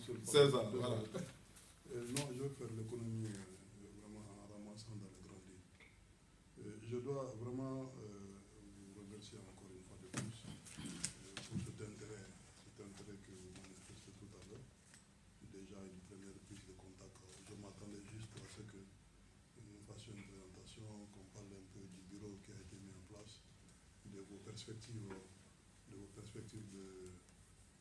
monsieur le C'est ça, voilà. Non, je vais faire l'économie vraiment en ramassant dans les grandes lignes. Je dois vraiment vous remercier encore une fois de plus pour cet intérêt que vous manifestez tout à l'heure. Déjà une première prise de contact. Je m'attendais juste à ce que nous fassions une présentation, qu'on parle un peu du bureau qui a été mis en place, de vos perspectives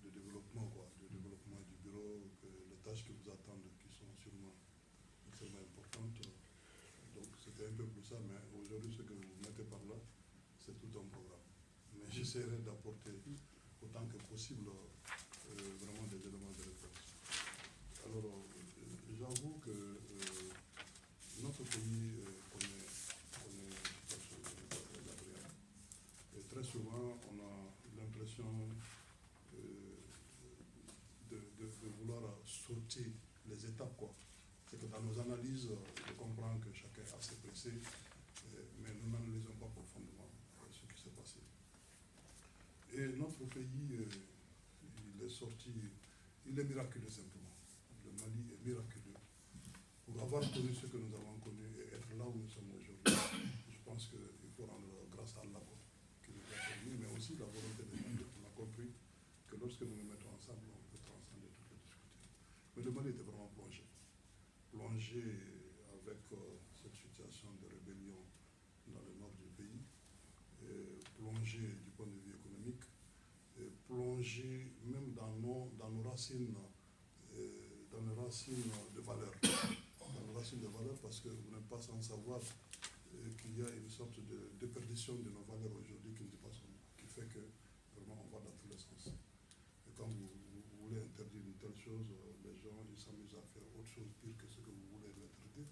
de développement, de développement du bureau, les tâches qui vous attendent, qui sont sûrement extrêmement importantes. Donc c'était un peu plus ça, mais aujourd'hui ce que vous mettez par là, c'est tout un programme. Mais j'essaierai d'apporter autant que possible vraiment des éléments de réponse. Alors j'avoue que notre pays connaît une situation agréable. Et très souvent on a l'impression de vouloir sauter les étapes, quoi. C'est que dans nos analyses, je comprends que chacun est assez pressé, mais nous n'analysons pas profondément ce qui s'est passé. Et notre pays, il est sorti, il est miraculeux simplement. Le Mali est miraculeux. Pour avoir connu ce que nous avons connu et être là où nous sommes aujourd'hui, je pense qu'il faut rendre grâce à Allah qui nous a permis, mais aussi la volonté des Maliens. On a compris que lorsque nous nous mettons ensemble, on peut transcender toutes les difficultés. Mais le Mali était vraiment plongé avec cette situation de rébellion dans le nord du pays, plongé du point de vue économique, plongé même dans nos racines, de valeur. Dans nos racines de valeur, parce que vous n'êtes pas sans savoir qu'il y a une sorte de déperdition de nos valeurs aujourd'hui qui ne dit pas son nom, qui fait que vraiment on va dans tous les sens. Et quand vous voulez interdire une telle chose, les gens ils s'amusent à faire autre chose pire que ce que vous voulez l'interdire.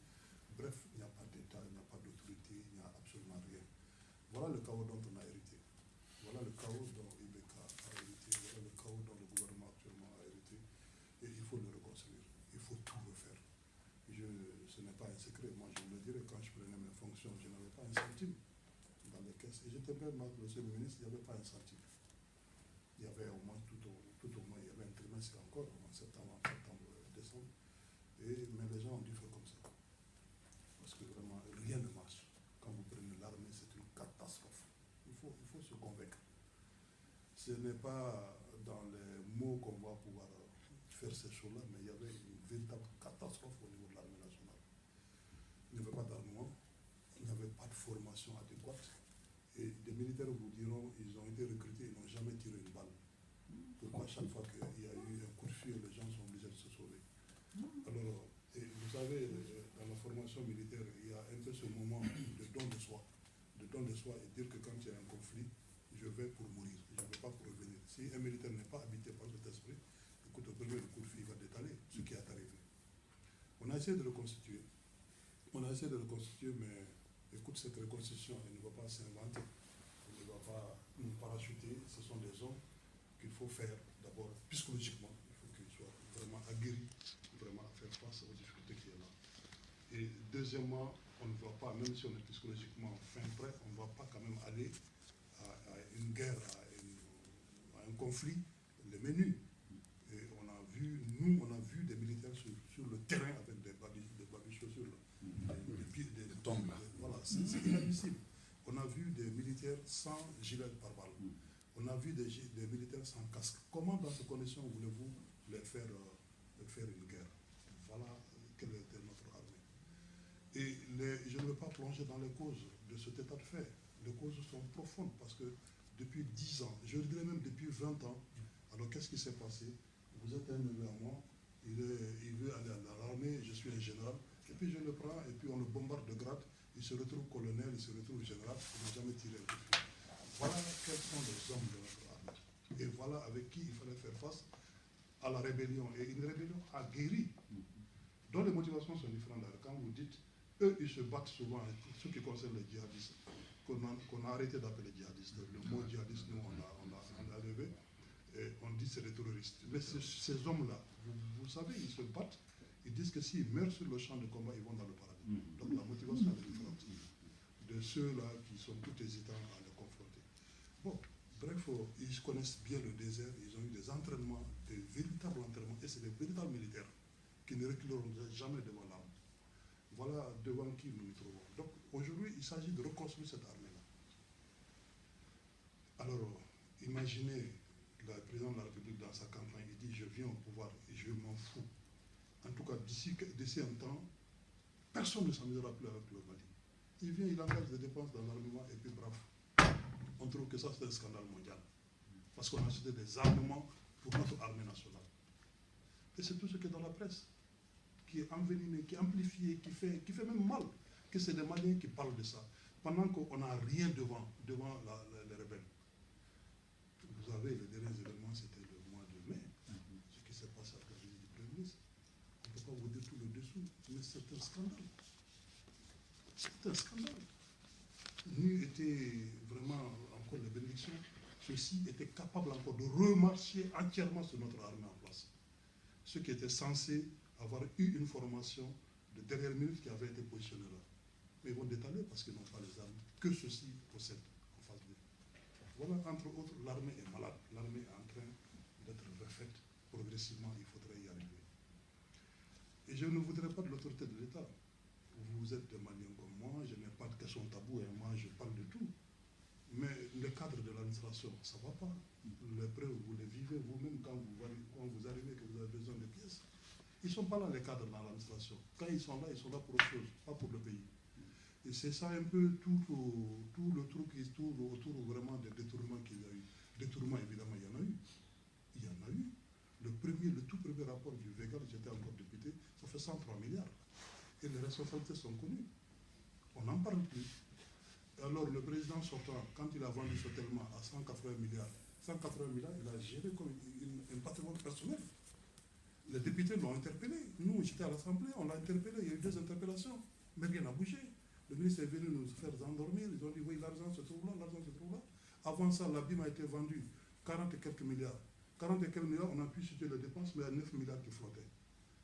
Bref, il n'y a pas d'État, il n'y a pas d'autorité, il n'y a absolument rien. Voilà le chaos dont on a hérité. Voilà le chaos dont IBK a hérité. Voilà le chaos dont le gouvernement actuellement a hérité. Et il faut le reconstruire. Il faut tout refaire. Ce n'est pas un secret. Moi, je vous le dirais, quand je prenais mes fonctions, je n'avais pas un centime dans les caisses. Et j'étais même, monsieur le ministre, il n'y avait pas un centime. Il y avait au moins, tout au moins, il y avait un trimestre encore, en septembre, décembre. Mais les gens ont dû faire comme ça. Parce que vraiment, rien ne marche. Quand vous prenez l'armée, c'est une catastrophe. Il faut se convaincre. Ce n'est pas dans les mots qu'on va pouvoir faire ces choses-là, mais il y avait une véritable catastrophe au niveau de l'armée nationale. Il n'y avait pas d'armement, il n'y avait pas de formation adéquate. Et des militaires vous diront, ils ont été recrutés, ils n'ont jamais tiré une balle. Pourquoi chaque fois qu'il y a eu un coup de feu, les gens sont obligés de se sauver? Alors, et vous savez, dans la formation militaire, il y a un peu ce moment de don de soi. De don de soi et dire que quand il y a un conflit, je vais pour mourir, je ne vais pas pour revenir. Si un militaire n'est pas habité par cet esprit, écoute, au premier coup de feu, il va détaler ce qui est arrivé. On a essayé de reconstituer. Mais écoute, cette reconstitution, elle ne va pas s'inventer. Elle ne va pas nous parachuter. Ce sont des hommes qu'il faut faire d'abord psychologiquement. Il faut qu'ils soient vraiment aguerris, vraiment à faire face aux difficultés qu'il y a là. Et deuxièmement, on ne va pas, même si on est psychologiquement fin prêt, on ne va pas quand même aller à une guerre, à un conflit, les menus. Et on a vu des militaires sur le terrain avec des chaussures, des tombes. Voilà, c'est inadmissible. On a vu des militaires sans gilet pare-balles. On a vu des militaires sans casque. Comment, dans ces conditions, voulez-vous les faire une guerre? Voilà quelle était notre armée. Et je ne veux pas plonger dans les causes de cet état de fait. Les causes sont profondes parce que depuis 10 ans, je dirais même depuis 20 ans, alors qu'est-ce qui s'est passé? Vous êtes un neveu à moi, il veut aller à l'armée, je suis un général, et puis je le prends, et puis on le bombarde de grade, il se retrouve colonel, il se retrouve général, il n'a jamais tiré un coup de feu. Voilà quels sont les hommes de notre armée. Et voilà avec qui il fallait faire face à la rébellion. Et une rébellion aguerrie, dont les motivations sont différentes. Quand vous dites, eux, ils se battent souvent, ce qui concerne les djihadistes, qu'on a arrêté d'appeler djihadistes. Le mot djihadiste, nous, on l'a levé. Et on dit c'est des terroristes. Mais ces hommes-là, vous savez, ils se battent, ils disent que s'ils meurent sur le champ de combat, ils vont dans le paradis. Donc la motivation est différente de ceux-là qui sont tout hésitants à les confronter. Bon, bref, ils connaissent bien le désert, ils ont eu des entraînements, des véritables entraînements et c'est des véritables militaires qui ne reculeront jamais devant l'arme. Voilà devant qui nous nous trouvons. Donc aujourd'hui, il s'agit de reconstruire cette armée-là. Alors, imaginez le président de la République dans sa campagne, il dit je viens au pouvoir et je m'en fous. En tout cas, d'ici un temps, personne ne s'amusera plus avec le Mali. Il vient, il engage des dépenses dans l'armement et puis bravo. On trouve que ça c'est un scandale mondial. Parce qu'on a acheté des armements pour notre armée nationale. Et c'est tout ce qui est dans la presse, qui est enveniné, qui est amplifié, qui fait même mal, que c'est des Maliens qui parlent de ça, pendant qu'on n'a rien devant les rebelles. Vous avez les derniers événements, c'était le mois de mai, ce qui s'est passé avec la visite du Premier ministre. On ne peut pas vous dire tout le dessous, mais c'est un scandale. C'est un scandale. Nous était vraiment encore les bénédictions, ceux-ci étaient capables encore de remarcher entièrement sur notre armée en place. Ceux qui étaient censés avoir eu une formation de dernière minute qui avait été positionnée là. Mais ils vont détaler parce qu'ils n'ont pas les armes que ceux-ci possèdent en face d'eux. Voilà, entre autres, l'armée est malade. L'armée est en train d'être refaite progressivement, il faudrait y arriver. Et je ne voudrais pas de l'autorité de l'État. Vous êtes des Maliens comme moi, je n'ai pas de questions taboues et moi je parle de tout. Mais les cadres de l'administration, ça ne va pas. Les preuves, vous les vivez vous-même quand vous arrivez que vous avez besoin de pièces. Ils ne sont pas là, les cadres dans l'administration. Quand ils sont là pour autre chose, pas pour le pays. Et c'est ça un peu tout le truc qui se tourne autour vraiment des détournements qu'il y a eu. Détournements, évidemment, il y en a eu. Il y en a eu. Le tout premier rapport du Végal, j'étais encore député, ça fait 103 milliards. Et les responsabilités sont connues. On n'en parle plus. Alors le président sortant, quand il a vendu ce tellement à 180 milliards, il a géré comme un patrimoine personnel. Les députés l'ont interpellé. Nous, j'étais à l'Assemblée, on l'a interpellé, il y a eu 2 interpellations, mais rien n'a bougé. Le ministre est venu nous faire endormir, ils ont dit oui, l'argent se trouve là, l'argent se trouve là. Avant ça, l'abîme a été vendu 40 et quelques milliards. 40 et quelques milliards, on a pu situer les dépenses, mais il y a 9 milliards qui flottaient,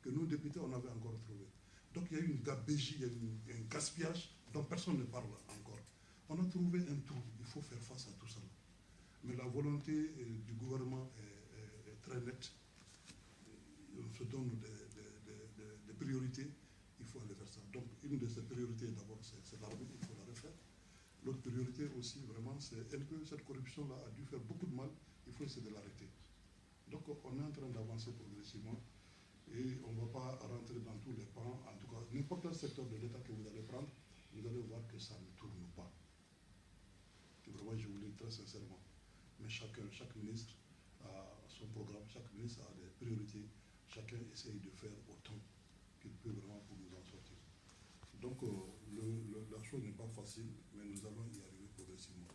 que nous, députés, on avait encore trouvé. Donc il y a eu une gabégie, il y a eu un gaspillage dont personne ne parle encore. On a trouvé un trou, il faut faire face à tout ça. Mais la volonté du gouvernement est très nette. On se donne des priorités, il faut aller vers ça. Donc une de ces priorités d'abord c'est l'armée, il faut la refaire. L'autre priorité aussi vraiment c'est un peu cette corruption-là a dû faire beaucoup de mal, il faut essayer de l'arrêter. Donc on est en train d'avancer progressivement et on ne va pas rentrer dans tous les pans, en tout cas n'importe quel secteur de l'État que vous allez prendre, vous allez voir que ça ne tourne pas. Et vraiment je vous le dis très sincèrement. Mais chaque ministre a son programme, chaque ministre a des priorités. Chacun essaye de faire autant qu'il peut vraiment pour nous en sortir. Donc la chose n'est pas facile, mais nous allons y arriver progressivement.